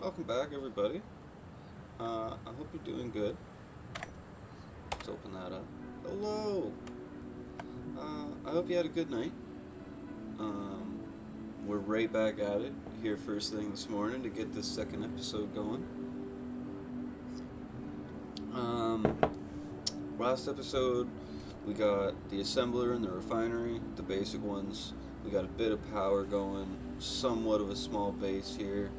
Welcome back, everybody. I hope you're doing good. Let's open that up. Hello! I hope you had a good night. We're right back at it here first thing this morning to get this second episode going. Last episode, we got the assembler and the refinery, the basic ones. We got a bit of power going, somewhat of a small base here.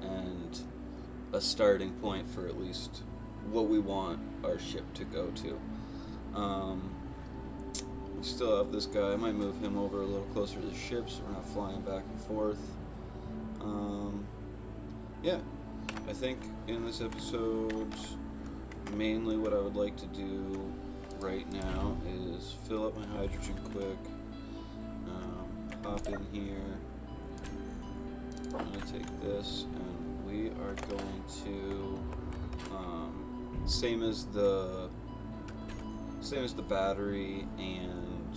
And a starting point for at least what we want our ship to go to. We still have this guy. I might move him over a little closer to the ship so we're not flying back and forth. Yeah, I think in this episode, mainly what I would like to do right now is fill up my hydrogen quick, hop in here. I'm going to take this and we are going to same as the battery and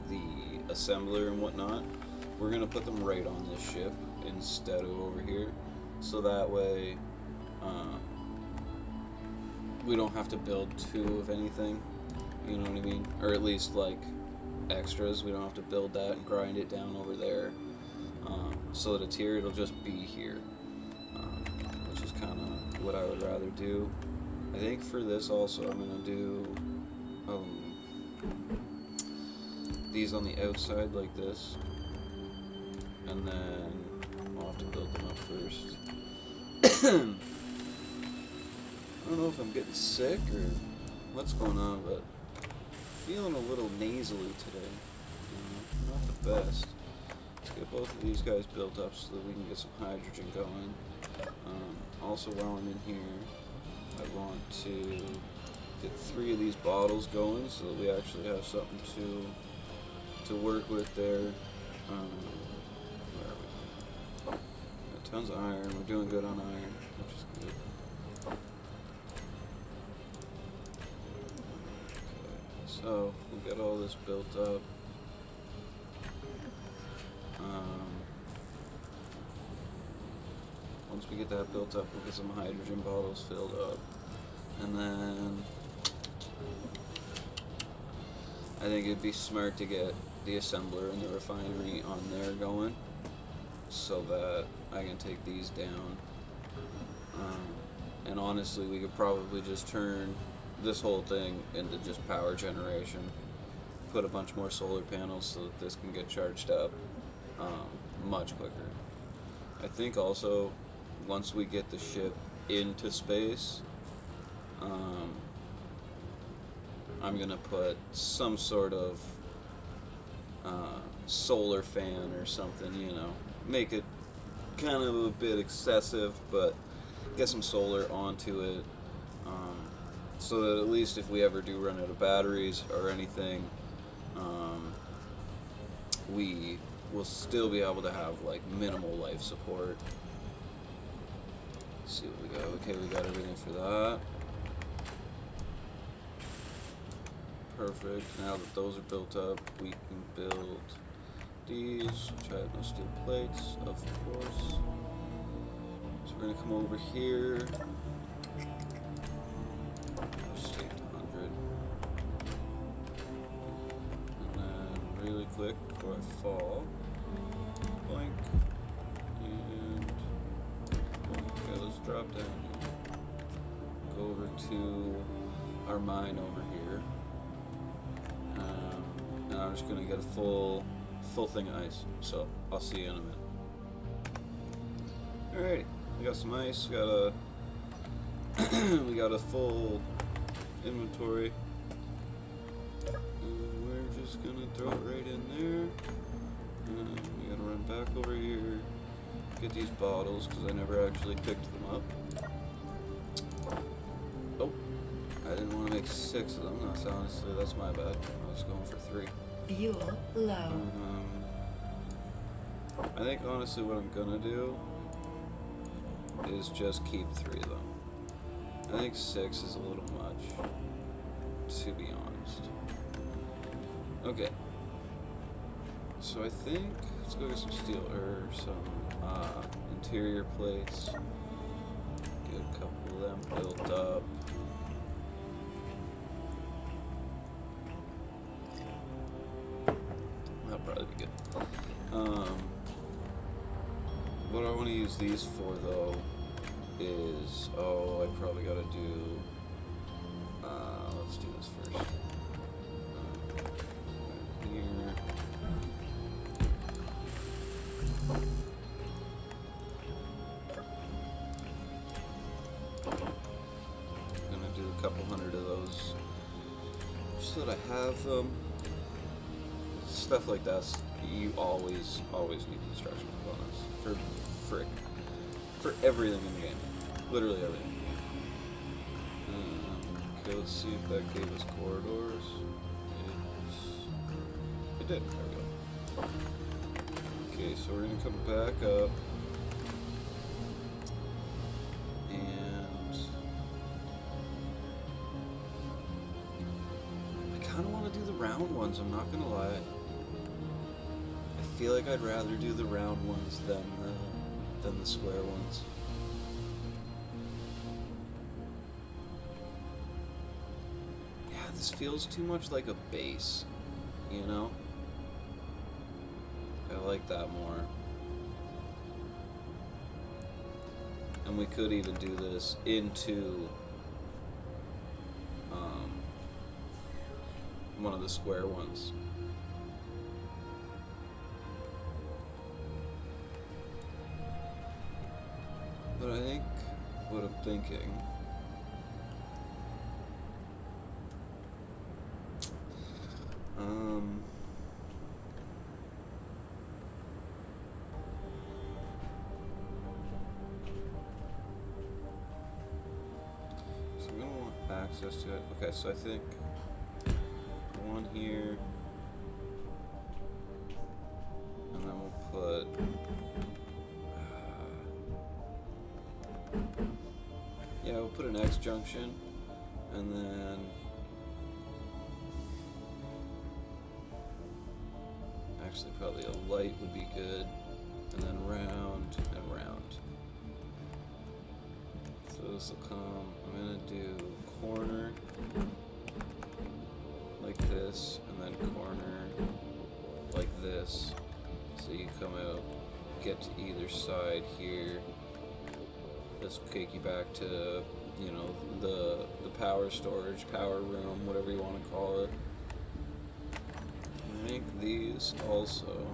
the assembler and whatnot, we're going to put them right on this ship instead of over here, so that way we don't have to build two of anything, you know what I mean, or at least like extras. We don't have to build that and grind it down over there. So that it's here, it'll just be here, which is kind of what I would rather do. I think for this also I'm going to do these on the outside like this, and then I'll have to build them up first. I don't know if I'm getting sick or what's going on, but feeling a little nasally today. Not the best. Let's get both of these guys built up so that we can get some hydrogen going. Also, while I'm in here, I want to get 3 of these bottles going so that we actually have something to work with there. Where are we? Got tons of iron. We're doing good on iron, which is good. Okay, so we got all this built up. Once we get that built up, we'll get some hydrogen bottles filled up. And then I think it'd be smart to get the assembler and the refinery on there going so that I can take these down. And honestly, we could probably just turn this whole thing into just power generation. Put a bunch more solar panels so that this can get charged up much quicker. I think also once we get the ship into space, I'm gonna put some sort of solar fan or something, you know, make it kind of a bit excessive, but get some solar onto it, so that at least if we ever do run out of batteries or anything, we will still be able to have like minimal life support. Let's see what we got. Okay, we got everything for that. Perfect. Now that those are built up, we can build these, which I have no steel plates, of course. So we're going to come over here. Just take 100. And then really quick before I fall, boink, and boink. Okay, let's drop down here. Go over to our mine over here. And I'm just gonna get a full thing of ice. So I'll see you in a minute. Alrighty, we got some ice. We got a we got a full inventory. And we're just gonna throw it right in there. And we gotta run back over here. Get these bottles because I never actually picked them up. Oh, I didn't want to make 6 of them. That's honestly, that's my bad. I was going for 3. Fuel low. I think honestly what I'm gonna do is just keep 3 of them. I think 6 is a little much, to be honest. Okay. So I think let's go get some steel or some interior plates. Get a couple of them built up. That'll probably be good. What I want to use these for though is I probably gotta do. Let's do this first. Here. Gonna do a couple hundred of those just so that I have them. Stuff like that, you always need construction components for everything in the game, literally everything. Okay, let's see if that gave us corridors. It did. There we go. Okay, so we're gonna come back up, and I kind of want to do the round ones. I'm not gonna lie. I feel like I'd rather do the round ones than the square ones. Yeah, this feels too much like a base, you know? I like that more. And we could even do this into one of the square ones. But I think what I'm thinking so I'm gonna want access to it. Okay, so I think one here, and then we'll put yeah, we'll put an X junction, and then actually probably a light would be good, and then round and round. So this will come, I'm gonna do corner like this, and then corner like this, so you come out, get to either side here. This will take you back to, you know, the power storage, power room, whatever you want to call it. I think these also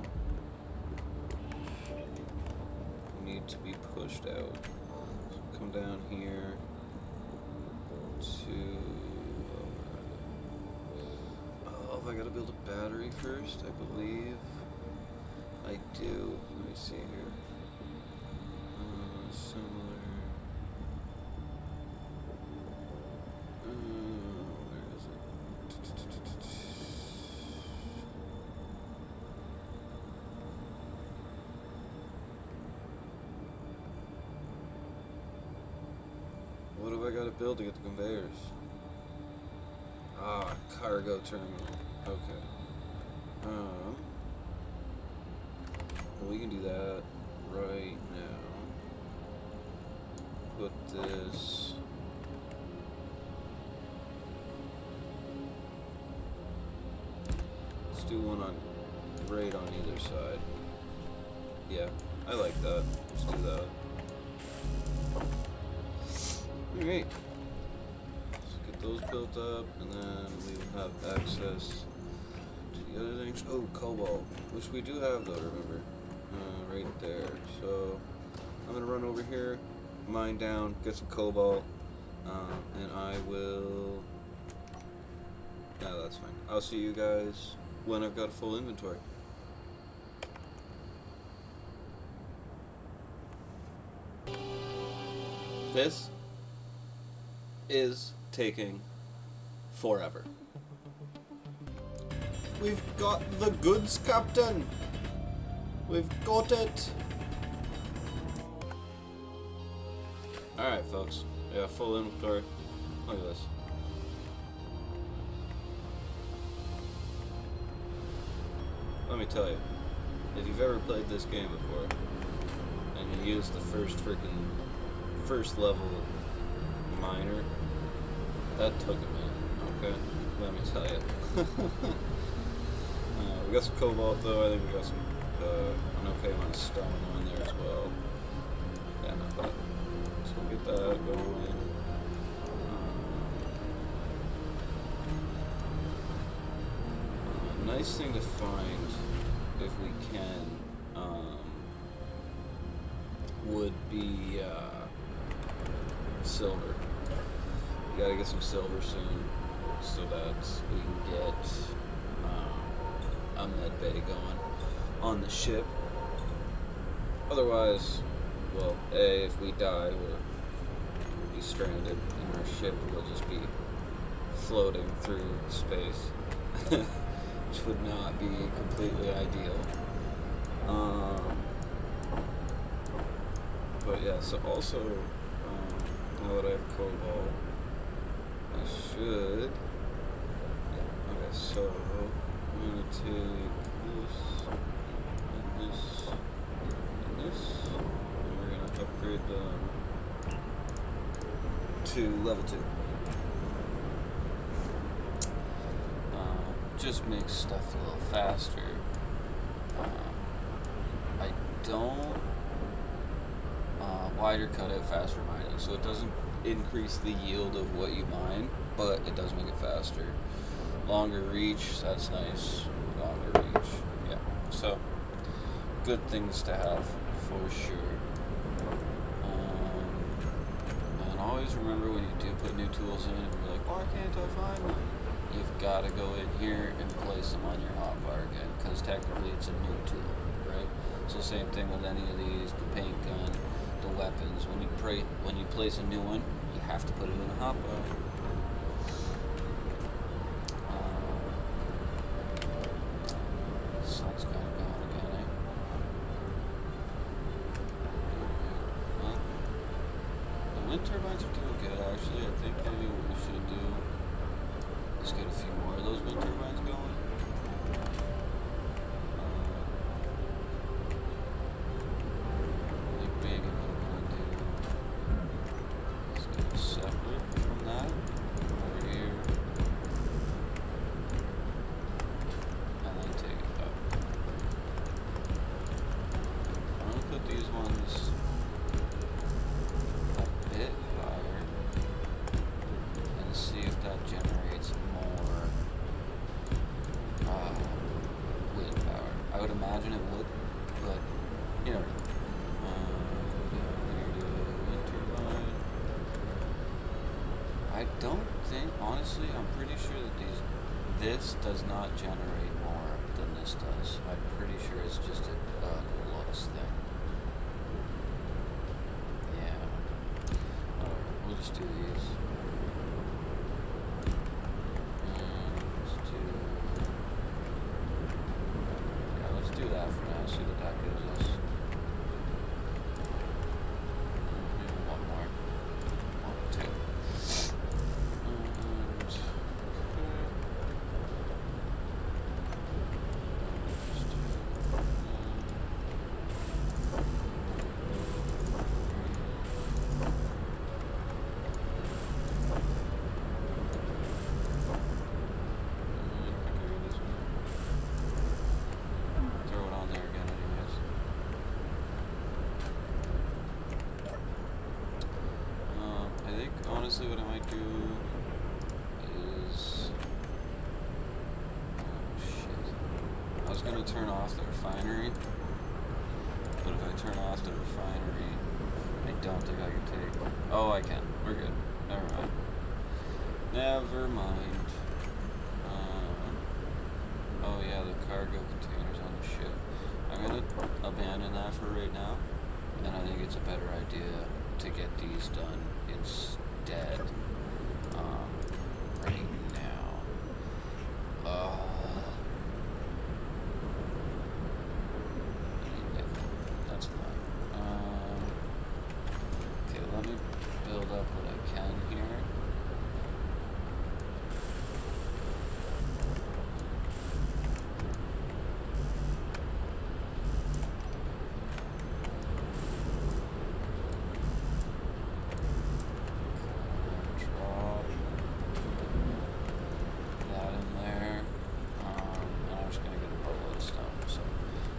need to be pushed out. So come down here to. Oh, if I gotta build a battery first, I believe I do. Let me see here. Similar. Where is it? What do I gotta build to get the conveyors? Ah, cargo terminal. Okay. Well, we can do that right now. Put this. Let's do one on right on either side. Yeah, I like that. Let's do that. Alright. Let's get those built up, and then we will have access to the other things. Oh, cobalt, which we do have though, remember? Right there. So I'm gonna run over here, mine down, get some cobalt, and I will. No, that's fine. I'll see you guys when I've got a full inventory. This is taking forever. We've got the goods, Captain! We've got it! Alright, folks. Yeah, full inventory. Look at this. Let me tell you. if you've ever played this game before, and you use the first level miner, that took a minute, okay? Let me tell you. We got some cobalt though, I think we got some, an okay amount of stone on there as well. Yeah, not bad. So we'll get that going. Nice thing to find, if we can, would be silver. We gotta get some silver soon, so that we can get a med bay going on the ship. Otherwise, well, A, if we die, we'll be stranded, and our ship will just be floating through space. Which would not be completely ideal. But yeah, so also, now that I have cobalt, I should, yeah, okay, so I'm going to take this, and this, and this, and we're going to upgrade them to level 2. Just makes stuff a little faster. I don't wider cutout faster mining, so it doesn't increase the yield of what you mine, but it does make it faster. Longer reach, that's nice. Longer reach, yeah. So good things to have for sure. And always remember when you do put new tools in, and you're like, why can't I find them? You've got to go in here and place them on your hotbar again, because technically it's a new tool, right? So same thing with any of these, the paint gun, the weapons. When you place a new one, you have to put it in a hotbar. Sun's kind of going again, eh? Well, the wind turbines are doing good, actually. I think maybe what we should do, let's get a few more of those wind turbines going. I think maybe what I'm going to do is get it separate from that, over here, and then take it up. I'm going to put these ones a bit higher and see if that generates more wind power. I would imagine it would, but you know. Wind turbine. I don't think, honestly, I'm pretty sure that this does not generate more than this does. I'm pretty sure it's just a looks thing. Yeah. Alright, we'll just do these. Let's do that for now, see what that gives us. Maybe one more. One or two. Throw it on there again anyways. I think honestly what I might do is, oh shit, I was gonna turn off the refinery, but if I turn off the refinery, I don't think I can take, oh I can, we're good, never mind. Never mind. Oh yeah, the cargo containers on the ship. I'm gonna abandon that for right now, and I think it's a better idea to get these done instead. Right now. That's fine. Okay, let me build up what I can here.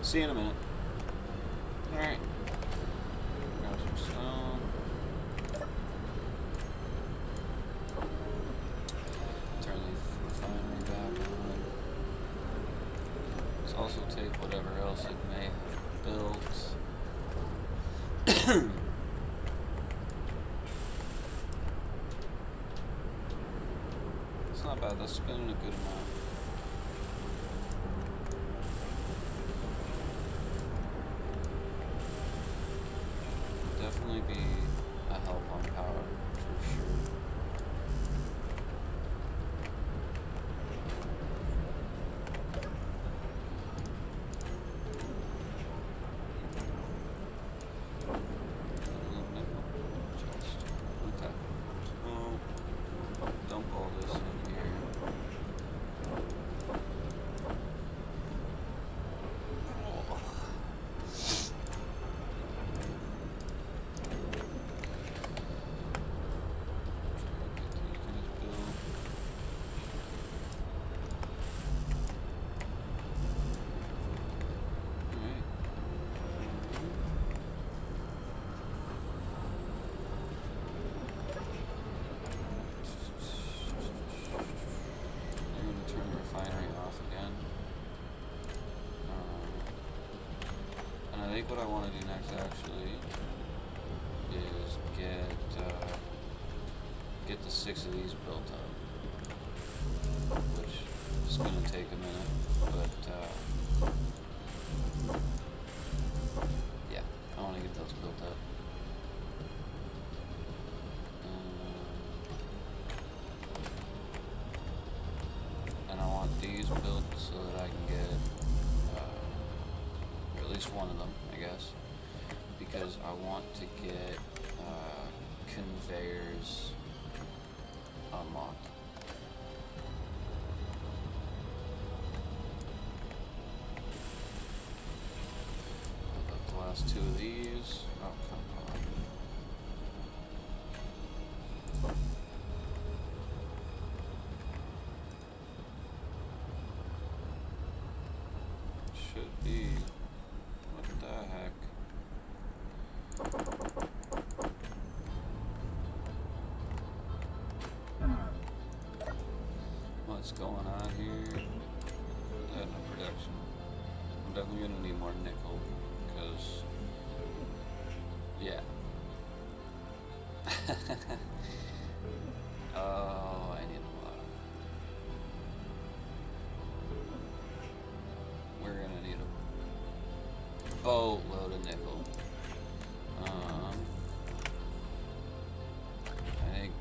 See you in a minute. Alright. Grab some stone. Turn the refinery back on. Let's also take whatever else it may have built. It's not bad, that's spending a good amount. Definitely be a help on power, for sure. Okay. So, dump all this in here. I think what I want to do next actually is get the 6 of these built up, which is going to take a minute, but yeah, I want to get those built up. And I want these built so that I can get or at least one of them, I guess, because I want to get conveyors unlocked. I've got the last 2 of these. Oh, come on. Should be. What the heck? What's going on here? No production. I'm definitely gonna need more nickel, because yeah. Oh, I need a lot. We're gonna need a boatload of nickel. I think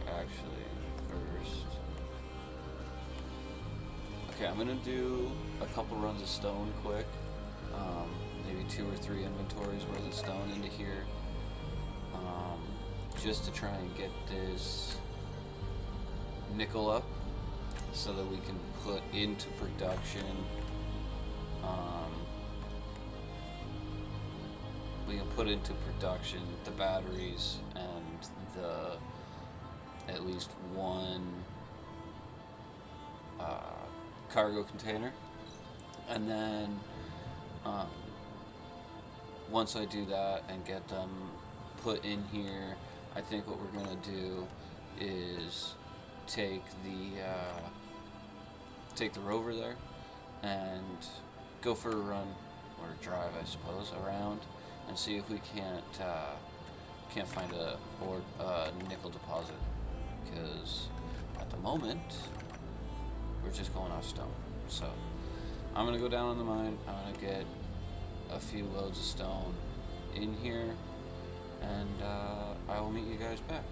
actually first. Okay, I'm gonna do a couple runs of stone quick. Maybe 2 or 3 inventories worth of stone into here. Just to try and get this nickel up so that we can put into production the batteries and the at least one cargo container, and then once I do that and get them put in here, I think what we're gonna do is take the rover there and go for a run or a drive, I suppose, around and see if we can't find a nickel deposit, because at the moment we're just going off stone. So I'm gonna go down on the mine. I'm gonna get a few loads of stone in here, and I will meet you guys back.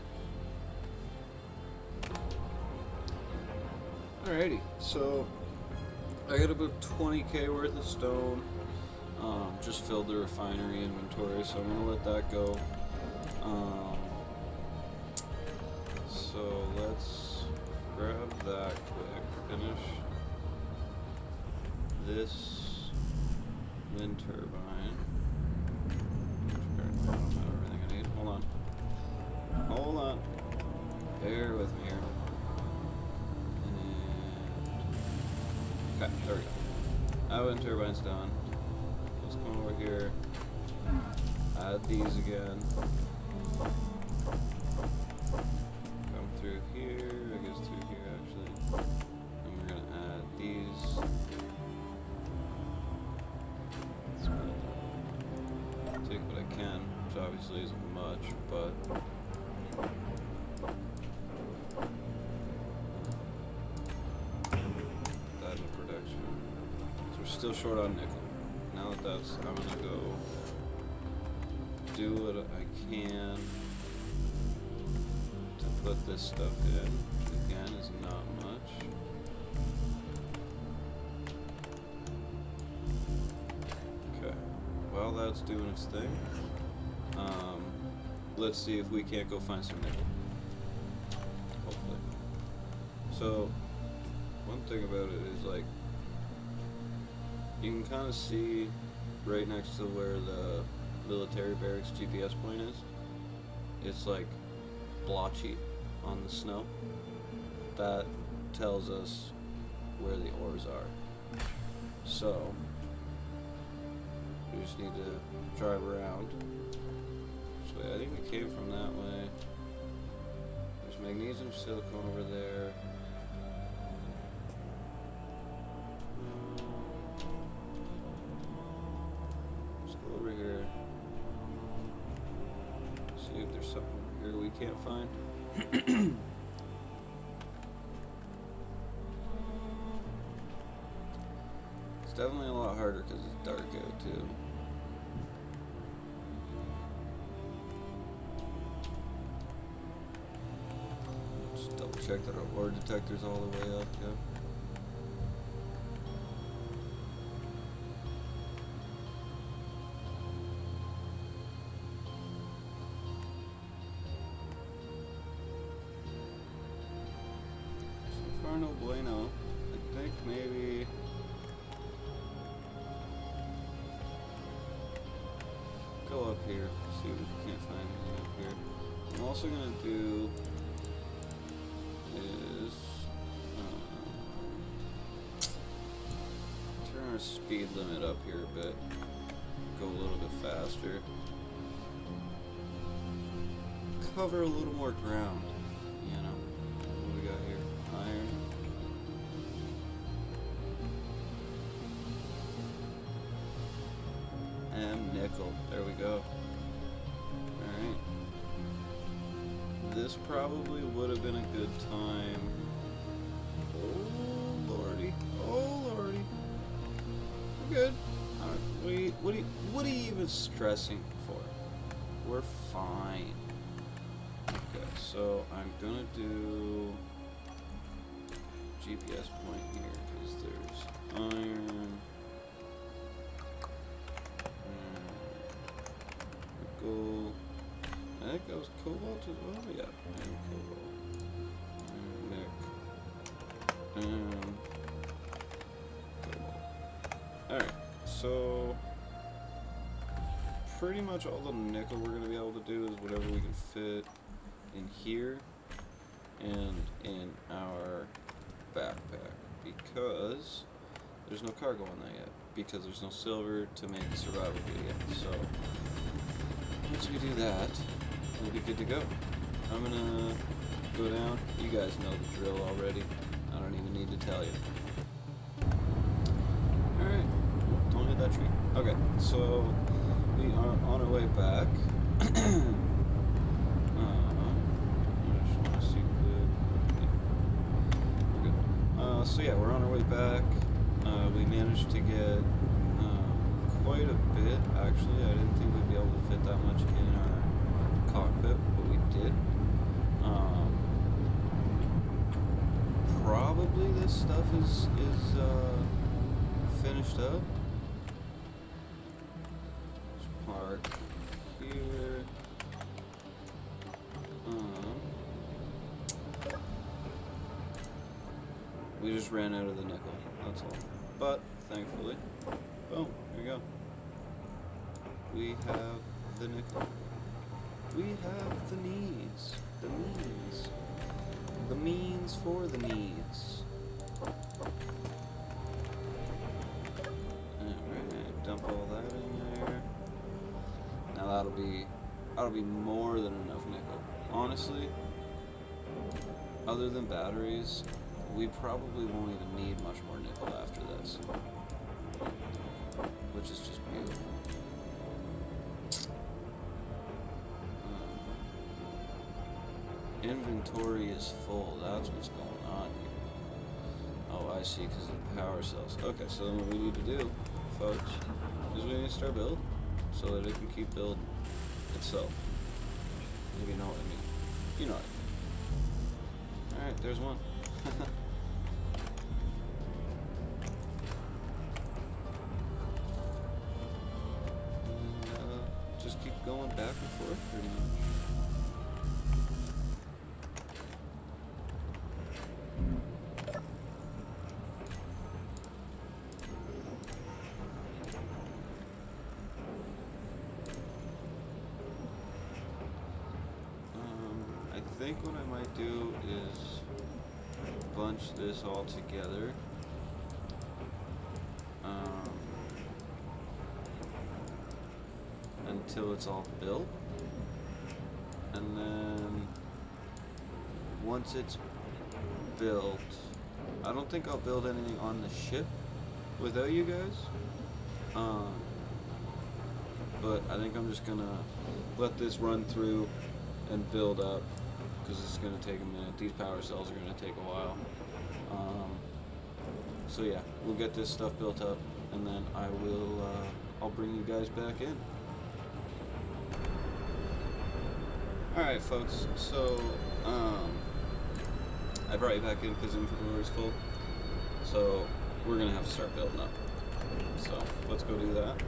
Alrighty, so I got about 20k worth of stone. Just filled the refinery inventory, so I'm gonna let that go. So let's grab that quick. Finish this wind turbine. Apparently I don't have everything I need. Hold on. Hold on. Bear with me here. And Okay, there we go. Now wind turbine's done. Let's come over here. Add these again. Come through here, I guess through here actually. And we're gonna add these. Take what I can, which obviously isn't much, but that in production. So we're still short on nickel. Now that that's, I'm gonna go do what I can to put this stuff in. Again, is not much. Okay, while that's doing its thing, let's see if we can't go find some nickel. Hopefully. So, one thing about it is like, you can kind of see right next to where the military barracks GPS point is. It's like blotchy on the snow. That tells us where the ores are. So we just need to drive around. So I think we came from that way. There's magnesium silicone over there. Let's go over here. See if there's something over here we can't find. It's definitely a lot harder because it's dark out too. Just double check that our ore detector's all the way up, yeah. So far no bueno. I think maybe go up here, see if we can't find anything up here. I'm also gonna do is turn our speed limit up here a bit, go a little bit faster, cover a little more ground, you know. What do we got here? Iron. And nickel. There we go. Alright. This probably would have been a good time. Oh lordy. Oh lordy. We're good. Alright. What are you even stressing for? We're fine. Okay, so I'm gonna do GPS point here because there's iron. Gold. I think that was cobalt as well. Yeah, and cobalt. And nick. And cobalt. Alright, so pretty much all the nickel we're going to be able to do is whatever we can fit in here and in our backpack because there's no cargo on that yet because there's no silver to make the survival kit yet. So once we do that, we'll be good to go. I'm gonna go down. You guys know the drill already. I don't even need to tell you. Alright. Don't hit that tree. Okay, so we are on our way back. I just want to see the... Yeah. We're good. So yeah, we're on our way back. We managed to get quite a bit, actually. I didn't think we'd be able to fit that much in our cockpit, but we did. Probably this stuff is finished up. Let's park here. We just ran out of the nickel, that's all. But, thankfully, boom, here we go. We have the nickel. We have the needs. The means. The means for the needs. dump all that in there. Now that'll be more than enough nickel. Honestly, other than batteries, we probably won't even need much more nickel after this, which is just beautiful. Inventory is full. That's what's going on here. Oh, I see, because of the power cells. Okay, so then what we need to do, folks, is we need to start building so that it can keep building itself. If you know what I mean. You know what I mean. Alright, there's one. And, just keep going back and forth pretty much. I think what I might do is bunch this all together. Until it's all built. And then once it's built, I don't think I'll build anything on the ship without you guys. But I think I'm just gonna let this run through and build up, because it's going to take a minute. These power cells are going to take a while. So yeah, we'll get this stuff built up, and then I'll bring you guys back in. Alright folks, so I brought you back in because inventory is full. So we're going to have to start building up. So let's go do that.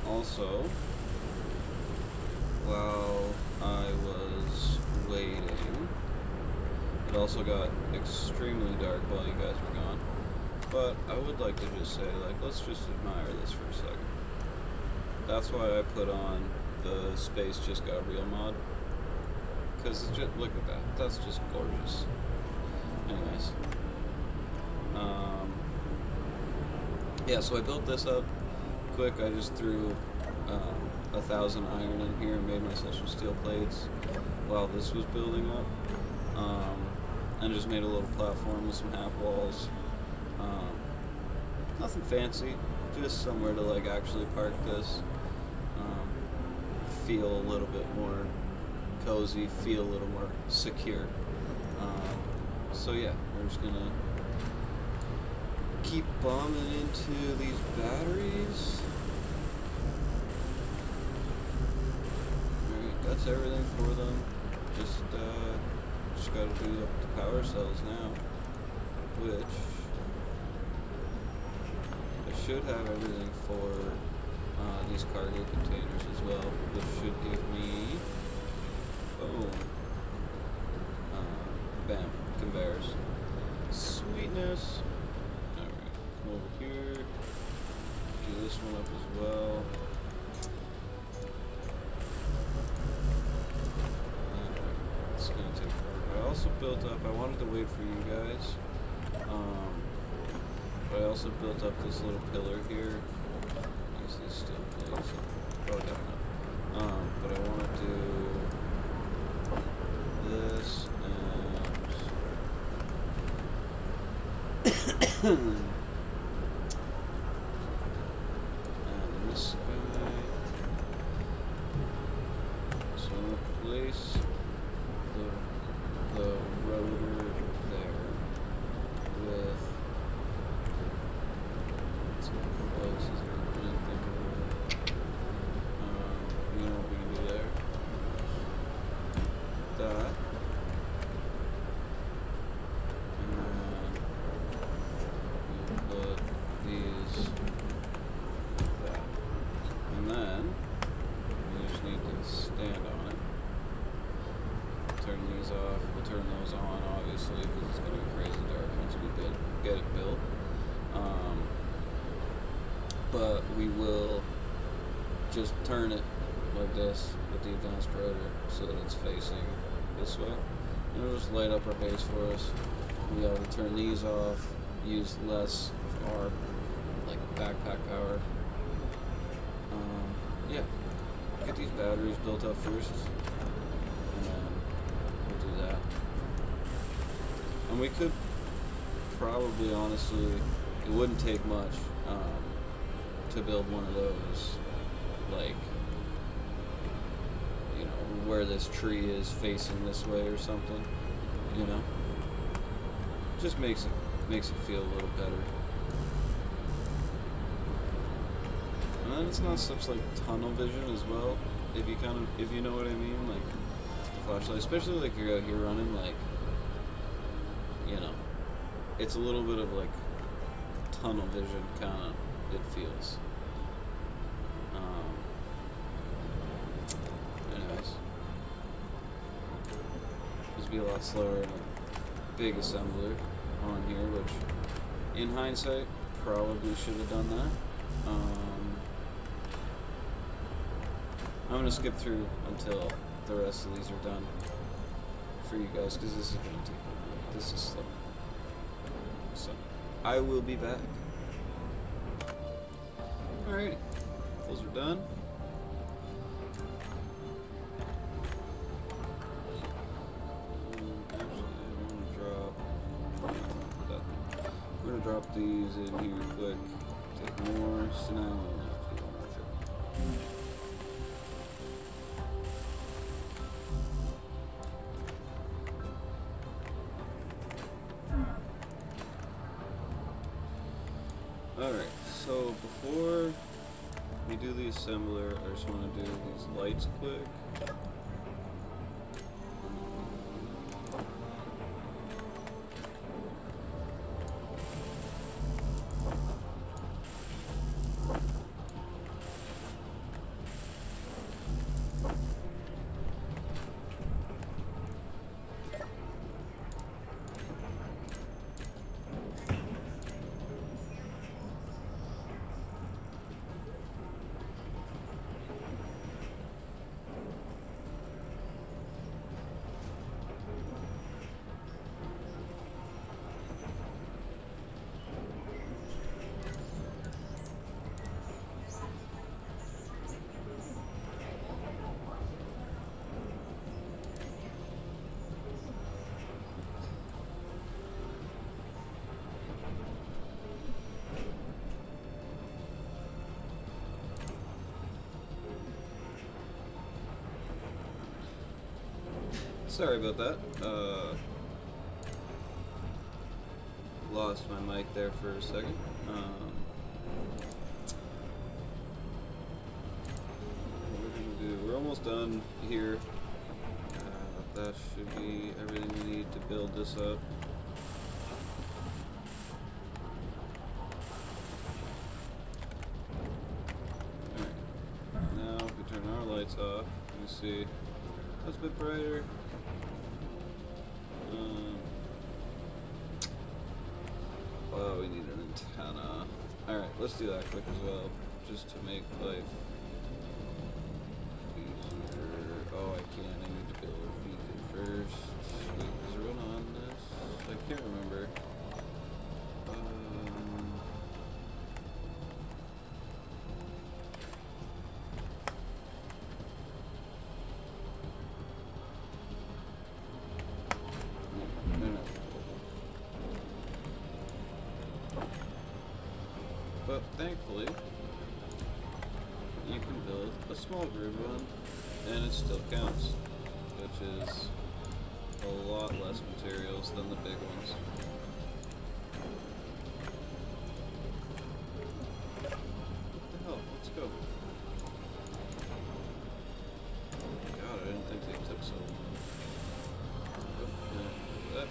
Also, while I was waiting, it also got extremely dark while you guys were gone. But I would like to just say, like, let's just admire this for a second. That's why I put on the Space Just Got Real mod. Because it's just, look at that. That's just gorgeous. Anyways. Yeah, so I built this up quick. I just threw 1,000 iron in here and made myself some steel plates while this was building up, and just made a little platform with some half walls. Nothing fancy, just somewhere to like actually park this, feel a little bit more cozy, feel a little more secure. So yeah, we're just gonna keep bombing into these batteries. That's everything for them. Just gotta do the power cells now, which I should have everything for these cargo containers as well, which should give me, boom, bam, conveyors. Sweetness. Alright, come over here, do this one up as well. It's gonna take forever. I also built up, I wanted to wait for you guys, but I also built up this little pillar here. Use these steel plates. Oh, yeah, no. But I want to do this and and this guy. So I'm gonna place the rotor there with, let's see what else is there. I didn't think of it. You know what we can do there? That. And then we'll put these like that. And then we just need to stand on it. Turn these off. We'll turn those on, obviously, because it's going to be crazy dark once we get it built. But we will just turn it like this with the advanced rotor so that it's facing this way. And it'll just light up our base for us. We'll be able to turn these off use less of our like backpack power. Yeah, get these batteries built up first, and then we'll do that. And we could probably, honestly, it wouldn't take much to build one of those, like, you know, where this tree is facing this way or something, you know? Just makes it feel a little better. And then it's not such like tunnel vision as well, if you know what I mean, like the flashlight, especially like you're out here running, like, you know, it's a little bit of like tunnel vision kinda, it feels. Anyways. This would be a lot slower in a big assembler on here, which in hindsight probably should have done that. I'm gonna skip through until the rest of these are done for you guys, because this is gonna take a while. This is slow. So I will be back. Alrighty, those are done. We're gonna drop these in here quick. Take more. So now we'll have to do one more trip. Alright, so before we do the assembler, I just want to do these lights quick. Sorry about that. Lost my mic there for a second. What we're gonna do? We're almost done here. That should be everything we need to build this up. Alright. Now, if we turn our lights off, you can see that's a bit brighter. Oh, we need an antenna. Alright, let's do that quick as well, just to make life easier. Oh, I can't. I need to build a beacon first. Wait, is there one on this? I can't remember. But thankfully, you can build a small grid one, and it still counts, which is a lot less materials than the big ones. What the hell? Let's go. God, I didn't think they took so long. Oh, yeah, that.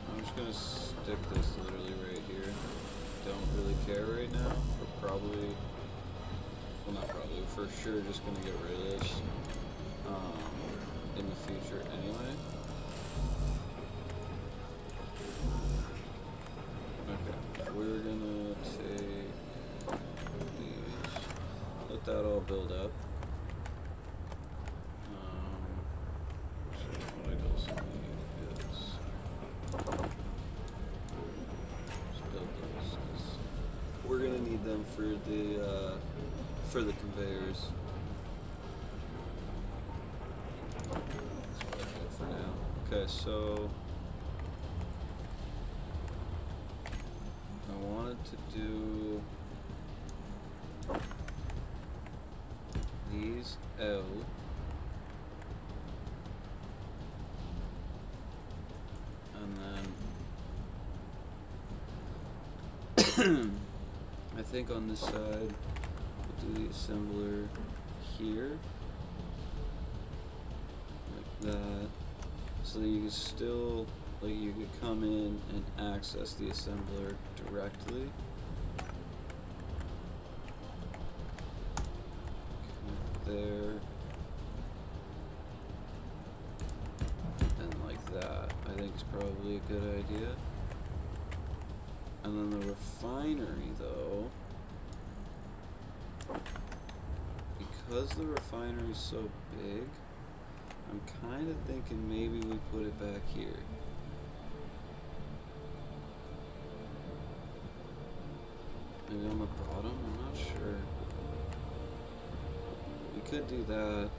I'm just gonna stick this literally right here. Don't really care right now, but probably, well not probably, for sure just gonna get rid of this in the future anyway. Okay, we're gonna take these, let that all build up. for the conveyors. That's what I did for now. Okay, so I wanted to do these out. And then I think on this side we'll do the assembler here like that, so that you can still, like, you could come in and access the assembler directly. There and like that, I think is probably a good idea. And then the refinery, though, because the refinery is so big, I'm kind of thinking maybe we put it back here. Maybe on the bottom, I'm not sure. We could do that.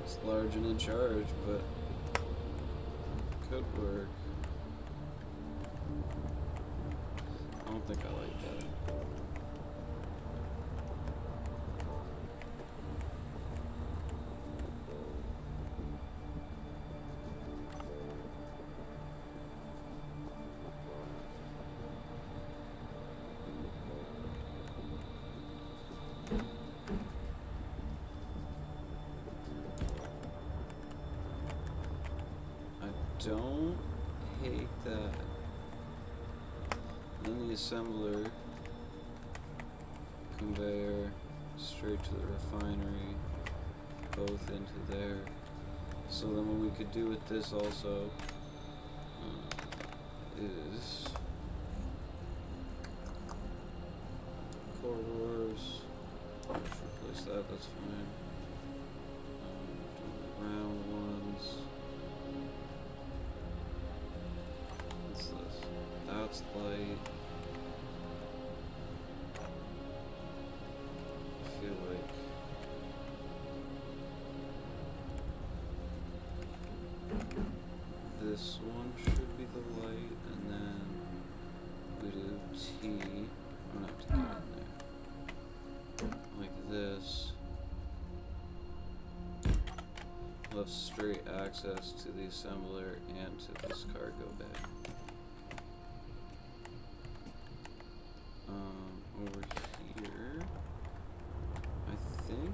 It's large and in charge, but could work. I don't think I like that. Don't hate that. And then the assembler, conveyor, straight to the refinery, both into there. So then what we could do with this also is corridors. Just replace that, that's fine. Do the round ones. That's light. I feel like this one should be the light, and then we do T. I'm gonna have to get in there. Like this. We'll have straight access to the assembler and to this cargo bay. Over here, I think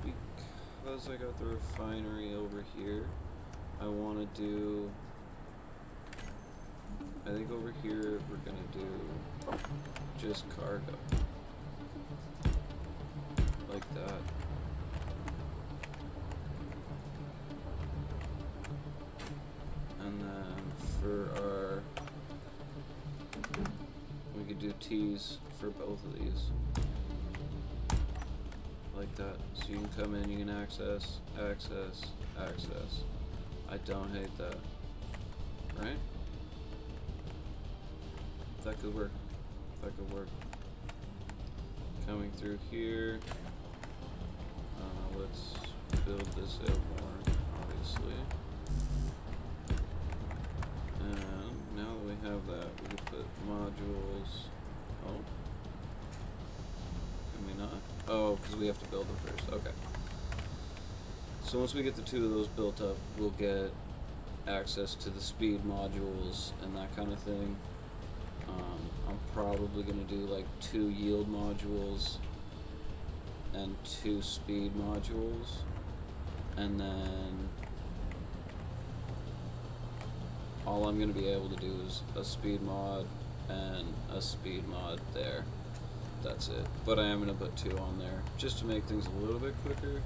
because I got the refinery over here, I want to do, I think over here we're going to do just cargo, like that. And then for our, we could do T's for both of these, like that. So you can come in, you can access, access, access. I don't hate that, right? That could work. That could work. Coming through here. Let's build this out more, obviously. And now that we have that, we can put modules. Oh. Can we not? Oh, because we have to build them first. Okay. So once we get the two of those built up, we'll get access to the speed modules and that kind of thing. I'm probably going to do like 2 yield modules and 2 speed modules. And then all I'm going to be able to do is a speed mod and a speed mod there. That's it. But I am going to put 2 on there just to make things a little bit quicker.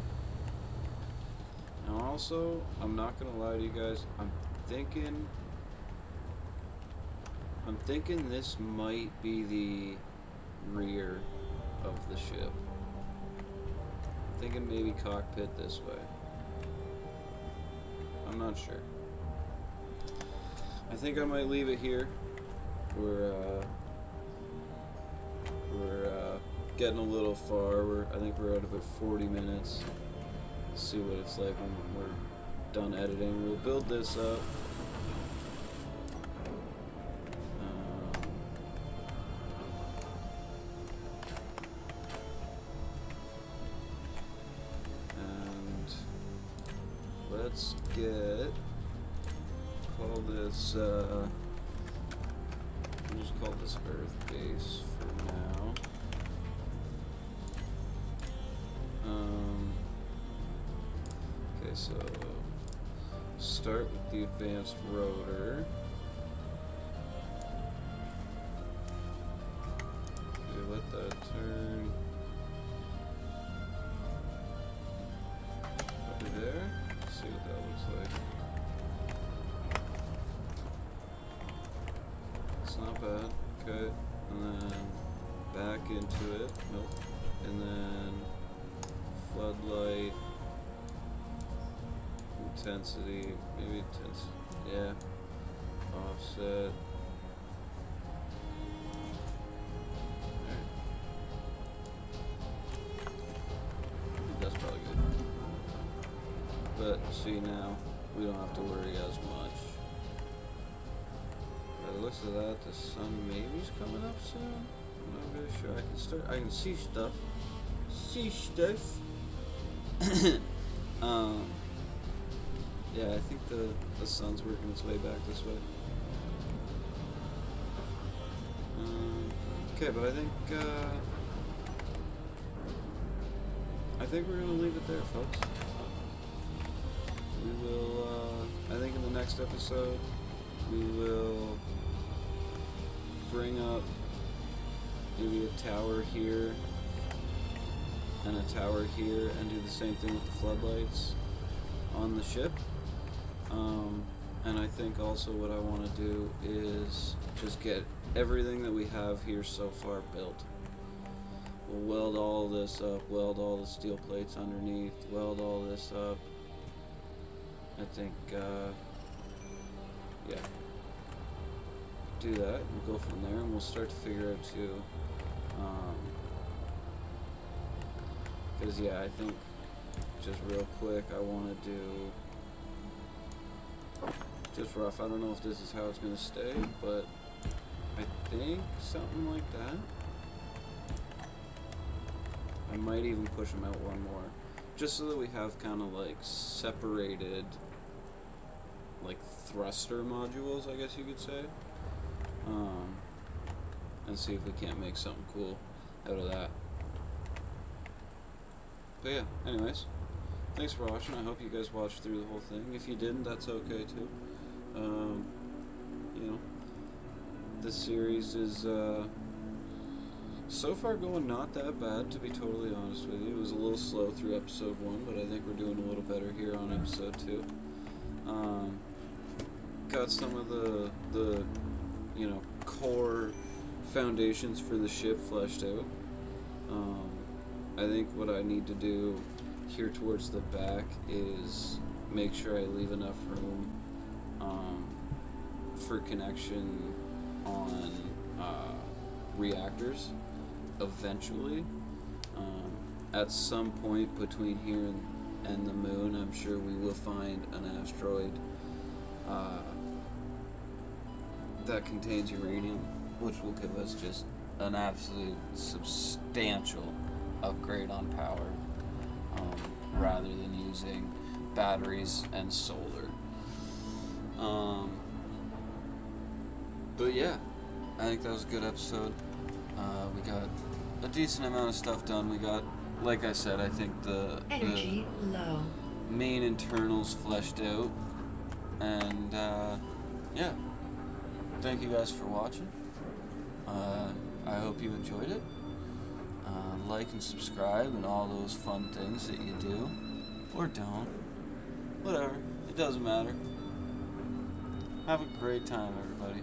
And also, I'm not going to lie to you guys, I'm thinking this might be the rear of the ship. I'm thinking maybe cockpit this way. I'm not sure. I think I might leave it here. We're getting a little far. I think we're at about 40 minutes. Let's see what it's like when we're done editing. We'll build this up. And let's call this, we'll just call this Earth Base for now. Okay, so start with the advanced rotor. Okay, let that turn. Over there. Let's see what that looks like. It's not bad. Okay, and then back into it. Nope. And then floodlight. Intensity, maybe intensity, yeah. Offset. Alright. I think that's probably good. But see, now we don't have to worry as much. By the looks of that, the sun maybe's coming up soon. I'm not really sure. I can see stuff. Yeah, I think the sun's working its way back this way. Okay, but I think we're gonna leave it there, folks. We will, I think in the next episode, we will bring up maybe a tower here and a tower here and do the same thing with the floodlights on the ship. And I think also what I want to do is just get everything that we have here so far built. We'll weld all this up, weld all the steel plates underneath, weld all this up. I think, yeah. Do that, we'll go from there, and we'll start to figure out too, because yeah, I think, just real quick, I want to do just rough. I don't know if this is how it's going to stay, but I think something like that. I might even push them out one more, just so that we have kind of like separated, like thruster modules, I guess you could say, and see if we can't make something cool out of that. But yeah, anyways, thanks for watching. I hope you guys watched through the whole thing. If you didn't, that's okay too. You know, this series is so far going not that bad, to be totally honest with you. It was a little slow through episode 1, but I think we're doing a little better here on episode 2. Got some of the you know, core foundations for the ship fleshed out. I think what I need to do here towards the back is make sure I leave enough room for connection on reactors eventually. At some point between here and the moon, I'm sure we will find an asteroid that contains uranium, which will give us just an absolute substantial upgrade on power, rather than using batteries and solar. But yeah, I think that was a good episode. We got a decent amount of stuff done. We got, like I said, I think the Energy low. main internals fleshed out. And yeah, thank you guys for watching. I hope you enjoyed it. Like and subscribe and all those fun things that you do, or don't, whatever, it doesn't matter. Have a great time, everybody.